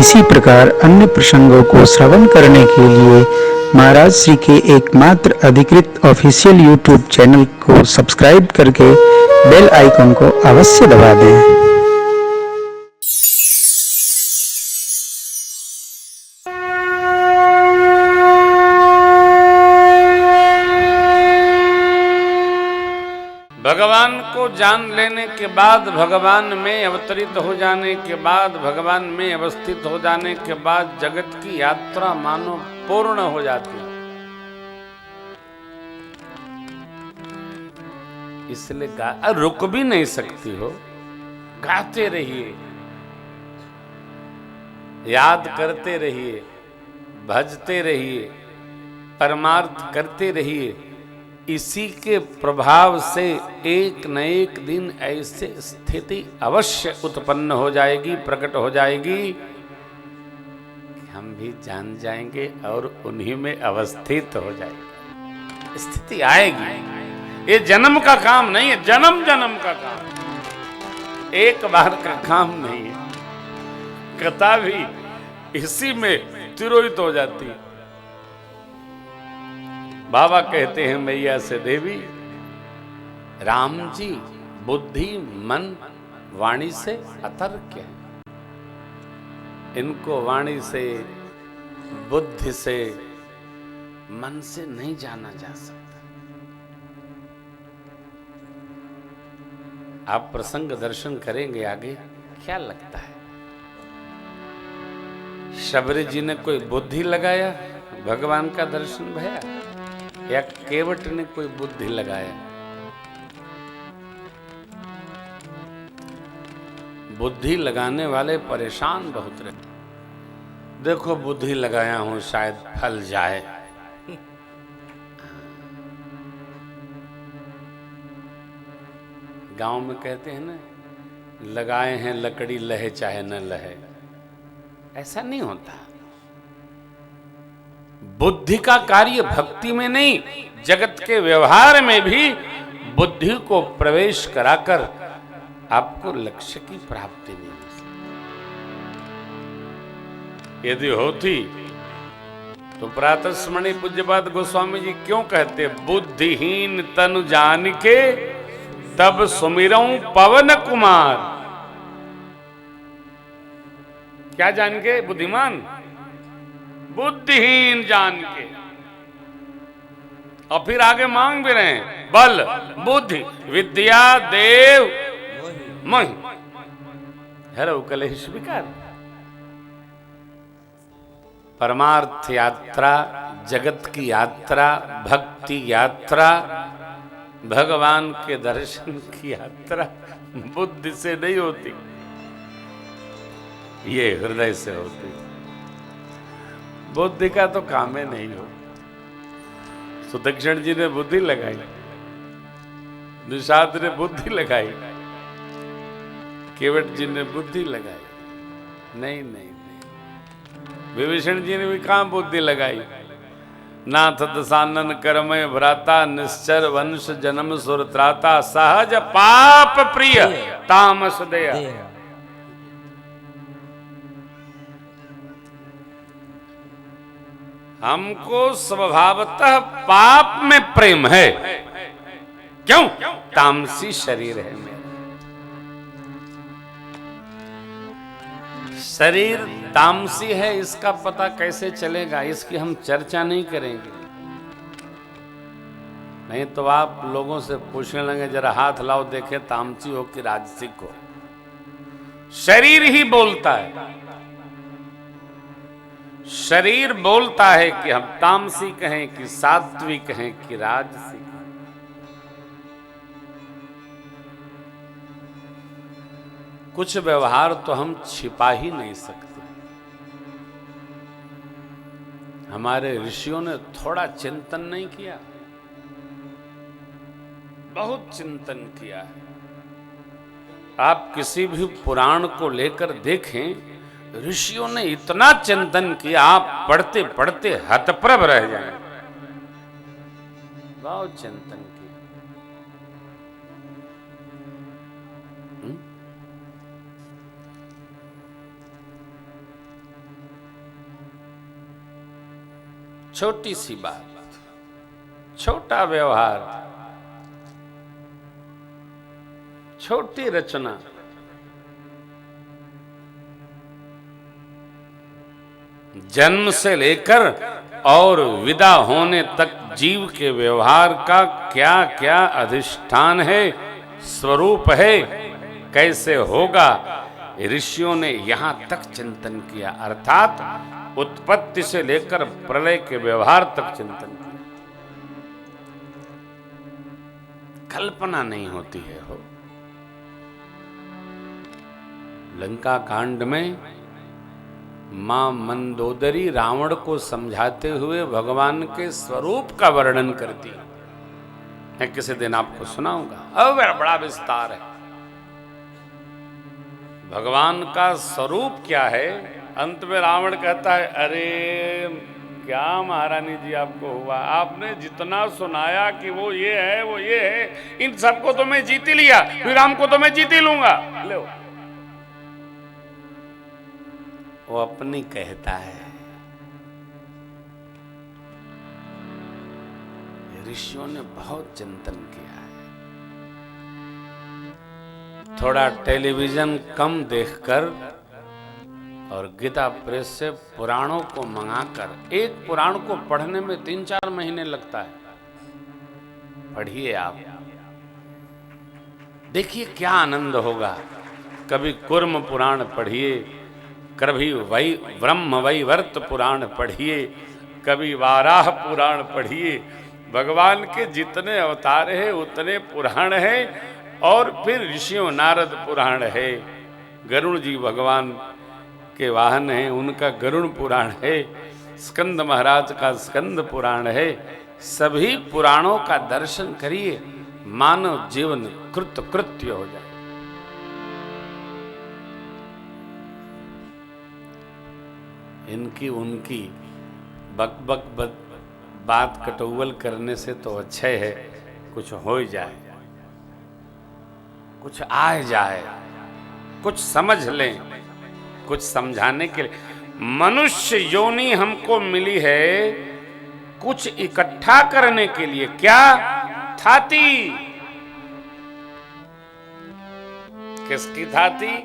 इसी प्रकार अन्य प्रसंगों को श्रवण करने के लिए महाराज श्री के एकमात्र अधिकृत ऑफिशियल यूट्यूब चैनल को सब्सक्राइब करके बेल आइकन को अवश्य दबा दें। भगवान को जान लेने के बाद, भगवान में अवतरित हो जाने के बाद, भगवान में अवस्थित हो जाने के बाद जगत की यात्रा मानो पूर्ण हो जाती है। इसलिए रुक भी नहीं सकती हो, गाते रहिए, याद करते रहिए, भजते रहिए, परमार्थ करते रहिए। इसी के प्रभाव से एक न एक दिन ऐसे स्थिति अवश्य उत्पन्न हो जाएगी, प्रकट हो जाएगी कि हम भी जान जाएंगे और उन्हीं में अवस्थित हो जाएंगे। स्थिति आएगी। ये जन्म का काम नहीं है, जन्म जन्म का काम, एक बार का काम नहीं है। कथा भी इसी में तिरोहित हो जाती है। बाबा कहते हैं मैया से, देवी राम जी बुद्धि मन वाणी से अतर्क्य है। इनको वाणी से, बुद्धि से, मन से नहीं जाना जा सकता। आप प्रसंग दर्शन करेंगे आगे, क्या लगता है शबरी जी ने कोई बुद्धि लगाया, भगवान का दर्शन भया, या केवट ने कोई बुद्धि लगाया? बुद्धि लगाने वाले परेशान बहुत रहे। देखो बुद्धि लगाया हूं, शायद फल जाए। गांव में कहते हैं ना, लगाए हैं लकड़ी लहे चाहे न लहे। ऐसा नहीं होता। बुद्धि का कार्य भक्ति में नहीं, जगत के व्यवहार में भी बुद्धि को प्रवेश कराकर आपको लक्ष्य की प्राप्ति नहीं हो सकती। यदि होती तो प्रातस्मरणीय पूज्यपाद गोस्वामी जी क्यों कहते, बुद्धिहीन तनु जान के तब सुमिरऊं पवन कुमार। क्या जान के? बुद्धिमान, बुद्धिहीन जान के। और फिर आगे मांग भी रहे हैं, बल बुद्धि विद्या देव मोहि हरौ कलेश विकार। परमार्थ यात्रा, जगत की यात्रा, भक्ति यात्रा, भगवान के दर्शन की यात्रा बुद्धि से नहीं होती, ये हृदय से होती। बुद्धि का तो काम ही नहीं हो। सुदक्षिण जी ने बुद्धि लगाई, निषाद ने बुद्धि लगाई, केवट जी ने बुद्धि लगाई। नहीं नहीं नहीं, विभीषण जी ने भी कहां बुद्धि लगाई। नाथ दशानन करमय भ्राता, निश्चर वंश जन्म सुर त्राता, सहज पाप प्रिय तामस दया। हमको स्वभावतः पाप में प्रेम है। क्यों? तामसी शरीर है मेरा। शरीर तामसी है, इसका पता कैसे चलेगा? इसकी हम चर्चा नहीं करेंगे। नहीं तो आप लोगों से पूछने लगे, जरा हाथ लाओ देखे तामसी हो कि राजसिक हो। शरीर ही बोलता है, शरीर बोलता है कि हम तामसी कहें कि सात्विक कहें कि राजसी। कुछ व्यवहार तो हम छिपा ही नहीं सकते। हमारे ऋषियों ने थोड़ा चिंतन नहीं किया? बहुत चिंतन किया है। आप किसी भी पुराण को लेकर देखें, ऋषियों ने इतना चिंतन किया, आप पढ़ते पढ़ते हतप्रभ रह जाएं। बहुत चिंतन किया। छोटी सी बात, छोटा व्यवहार, छोटी रचना, जन्म से लेकर और विदा होने तक जीव के व्यवहार का क्या क्या अधिष्ठान है, स्वरूप है, कैसे होगा, ऋषियों ने यहां तक चिंतन किया। अर्थात उत्पत्ति से लेकर प्रलय के व्यवहार तक चिंतन किया। कल्पना नहीं होती है हो। लंका कांड में मां मंदोदरी रावण को समझाते हुए भगवान के स्वरूप का वर्णन करती है। मैं किसी दिन आपको सुनाऊंगा, अब बड़ा विस्तार है। भगवान का स्वरूप क्या है। अंत में रावण कहता है, अरे क्या महारानी जी आपको हुआ, आपने जितना सुनाया कि वो ये है वो ये है, इन सबको तो मैं जीत ही लिया, फिर राम को तो मैं जीत ही लूंगा। लो, वो अपनी कहता है। ऋषियों ने बहुत चिंतन किया है। थोड़ा टेलीविजन कम देखकर और गीता प्रेस से पुराणों को मंगाकर, एक पुराण को पढ़ने में 3-4 महीने लगता है। पढ़िए आप, देखिए क्या आनंद होगा। कभी कुर्म पुराण पढ़िए, कभी वही ब्रह्म वैवर्त पुराण पढ़िए, कभी वाराह पुराण पढ़िए। भगवान के जितने अवतार हैं उतने पुराण हैं। और फिर ऋषियों नारद पुराण है, गरुड़ जी भगवान के वाहन हैं, उनका गरुड़ पुराण है, स्कंद महाराज का स्कंद पुराण है। सभी पुराणों का दर्शन करिए, मानव जीवन कृत्य हो जाए। इनकी उनकी बक बात कटौवल करने से तो अच्छा है कुछ हो जाए, कुछ आ जाए, कुछ समझ लें, कुछ समझाने के लिए। मनुष्य योनि हमको मिली है कुछ इकट्ठा करने के लिए। क्या? थाती। किसकी थाती?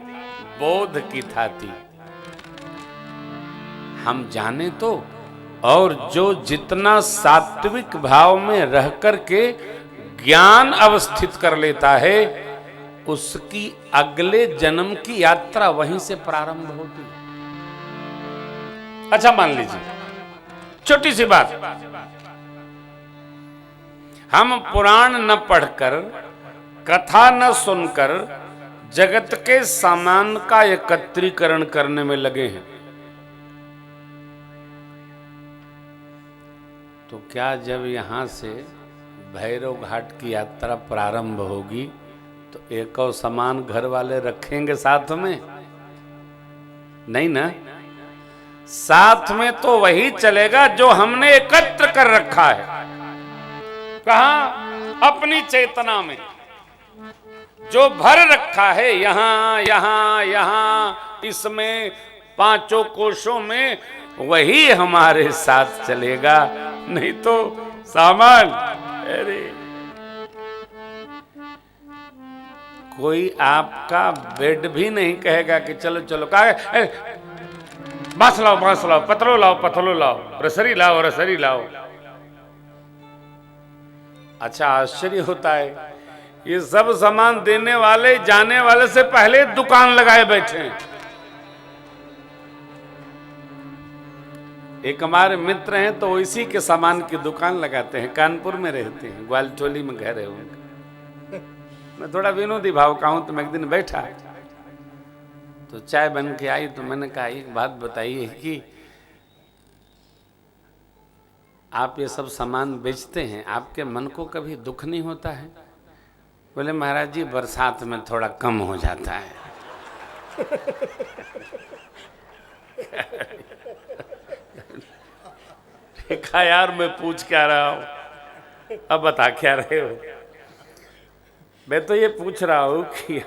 बोध की थाती। हम जाने तो, और जो जितना सात्विक भाव में रह करके ज्ञान अवस्थित कर लेता है, उसकी अगले जन्म की यात्रा वहीं से प्रारंभ होती है। अच्छा मान लीजिए, छोटी सी बात, हम पुराण न पढ़कर, कथा न सुनकर जगत के सामान का एकत्रीकरण करने में लगे हैं। तो क्या जब यहां से भैरव घाट की यात्रा प्रारंभ होगी तो एक और सामान घर वाले रखेंगे साथ में? नहीं ना। साथ में तो वही चलेगा जो हमने एकत्र कर रखा है। कहां? अपनी चेतना में जो भर रखा है, यहां यहां यहां, इसमें पांचों कोशों में, वही हमारे साथ चलेगा। नहीं तो सामान, अरे कोई आपका बेड भी नहीं कहेगा कि चलो चलो, कहा बांस लाओ, पतलो लाओ, रसरी लाओ। अच्छा आश्चर्य होता है, ये सब सामान देने वाले जाने वाले से पहले दुकान लगाए बैठे हैं। एक हमारे मित्र हैं तो इसी के सामान की दुकान लगाते हैं, कानपुर में रहते हैं, ग्वालटोली में घर है उनका। मैं थोड़ा विनोदी भाव का हूं, तो मैं एक दिन बैठा तो चाय बन के आई, तो मैंने कहा एक बात बताइए कि आप ये सब सामान बेचते हैं, आपके मन को कभी दुख नहीं होता है? बोले महाराज जी बरसात में थोड़ा कम हो जाता है। देखा यार, मैं पूछ क्या रहा हूं, अब बता क्या रहे हो? मैं तो ये पूछ रहा हूं कि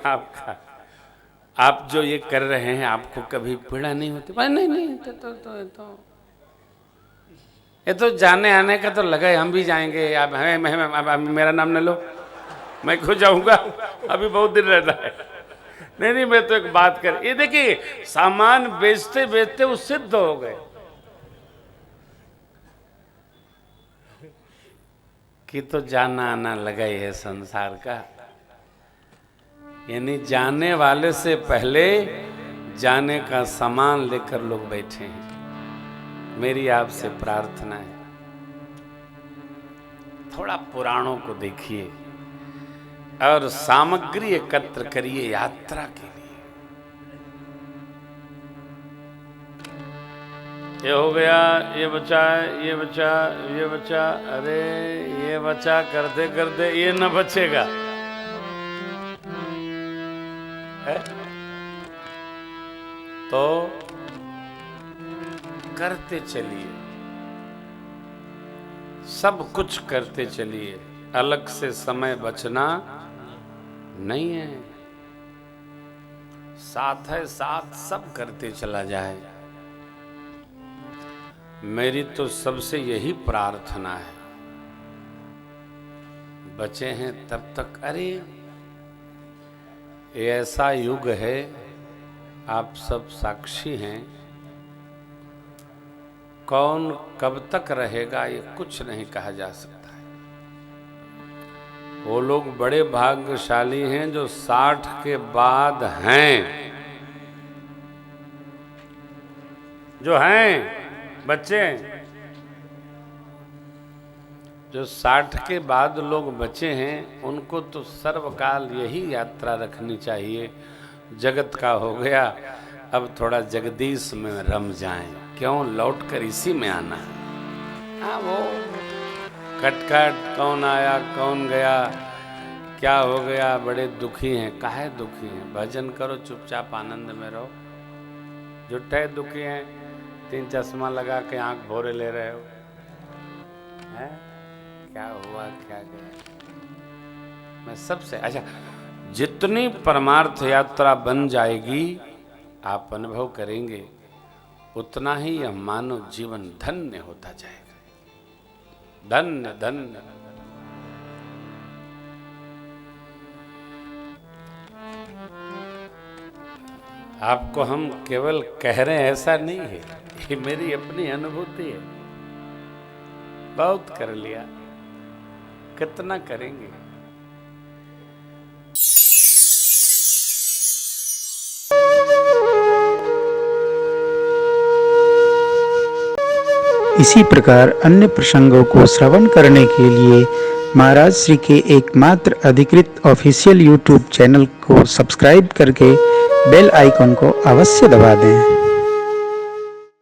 आप जो ये कर रहे हैं, आपको कभी पीड़ा नहीं होती? नहीं तो ये तो जाने आने का तो लगा है, हम भी जाएंगे। अब मेरा नाम न लो, मैं क्यों जाऊंगा, अभी बहुत दिन रहता है। नहीं, मैं तो एक बात कर, ये देखिए सामान बेचते बेचते वो सिद्ध हो गए कि तो जाना आना लगा ही है संसार का। यानी जाने वाले से पहले जाने का सामान लेकर लोग बैठे हैं। मेरी आपसे प्रार्थना है, थोड़ा पुराणों को देखिए और सामग्री एकत्र करिए यात्रा के लिए। ये हो गया, ये बचा, ये बचा, ये बचा, अरे ये बचा, करते करते ये न बचेगा है? तो करते चलिए, सब कुछ करते चलिए, अलग से समय बचना नहीं है। साथ है साथ सब करते चला जाए। मेरी तो सबसे यही प्रार्थना है, बचे हैं तब तक। अरे ये ऐसा युग है, आप सब साक्षी हैं, कौन कब तक रहेगा ये कुछ नहीं कहा जा सकता है। वो लोग बड़े भाग्यशाली हैं जो 60 के बाद हैं, जो हैं बच्चे, जो 60 के बाद लोग बचे हैं, उनको तो सर्वकाल यही यात्रा रखनी चाहिए। जगत का हो गया, अब थोड़ा जगदीश में रम जाएं, क्यों लौट कर इसी में आना है। हाँ, वो कटकट कौन आया कौन गया, क्या हो गया, बड़े दुखी हैं। काहे दुखी हैं? भजन करो, चुपचाप आनंद में रहो। जुट्टे दुखी हैं, 3 चश्मा लगा के आंख भोरे ले रहे हो, हैं? क्या हुआ, क्या गया? मैं सबसे अच्छा, जितनी परमार्थ यात्रा बन जाएगी, आप अनुभव करेंगे, उतना ही यह मानव जीवन धन्य होता जाएगा। धन्य धन्य। आपको हम केवल कह रहे हैं ऐसा नहीं है, ये मेरी अपनी अनुभूति है। बहुत कर लिया, कितना करेंगे। इसी प्रकार अन्य प्रसंगों को श्रवण करने के लिए महाराज श्री के एकमात्र अधिकृत ऑफिशियल यूट्यूब चैनल को सब्सक्राइब करके बेल आइकन को अवश्य दबा दें।